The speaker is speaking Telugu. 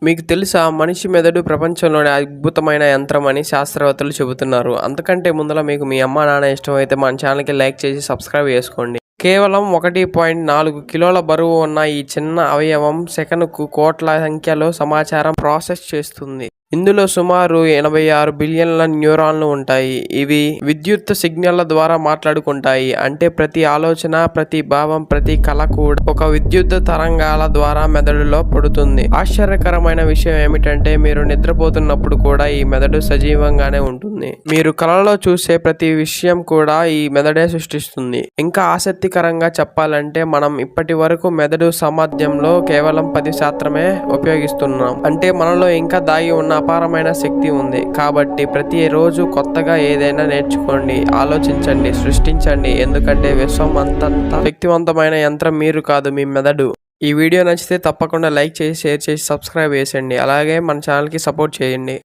మీకు తెలుసా మనిషి మెదడు ప్రపంచంలోనే అద్భుతమైన యంత్రం అని శాస్త్రవేత్తలు చెబుతున్నారు. అంతకంటే ముందల మీకు మీ అమ్మా నాన్న ఇష్టమైతే మన ఛానల్కి లైక్ చేసి సబ్స్క్రైబ్ చేసుకోండి. కేవలం 1.4 కిలోల బరువు ఉన్న ఈ చిన్న అవయవం సెకనుకు కోట్ల సంఖ్యలో సమాచారం ప్రాసెస్ చేస్తుంది. ఇందులో సుమారు 86 బిలియన్ల న్యూరాన్లు ఉంటాయి. ఇవి విద్యుత్ సిగ్నళ్ల ద్వారా మాట్లాడుకుంటాయి. అంటే ప్రతి ఆలోచన, ప్రతి భావం, ప్రతి కళ కూడా ఒక విద్యుత్ తరంగాల ద్వారా మెదడులో పడుతుంది. ఆశ్చర్యకరమైన విషయం ఏమిటంటే మీరు నిద్రపోతున్నప్పుడు కూడా ఈ మెదడు సజీవంగానే ఉంటుంది. మీరు కలలో చూసే ప్రతి విషయం కూడా ఈ మెదడే సృష్టిస్తుంది. ఇంకా ఆసక్తికరంగా చెప్పాలంటే మనం ఇప్పటి వరకు మెదడు సామర్థ్యంలో కేవలం 10% ఉపయోగిస్తున్నాం. అంటే మనలో ఇంకా దాగి ఉన్న అపారమైన శక్తి ఉంది. కాబట్టి ప్రతిరోజు కొత్తగా ఏదైనా నేర్చుకోండి, ఆలోచించండి, సృష్టించండి. ఎందుకంటే విశ్వం అంతంత శక్తివంతమైన యంత్రం మీరు కాదు, మీ మెదడు. ఈ వీడియో నచ్చితే తప్పకుండా లైక్ చేసి, షేర్ చేసి, సబ్స్క్రైబ్ చేయండి. అలాగే మన ఛానల్కి సపోర్ట్ చేయండి.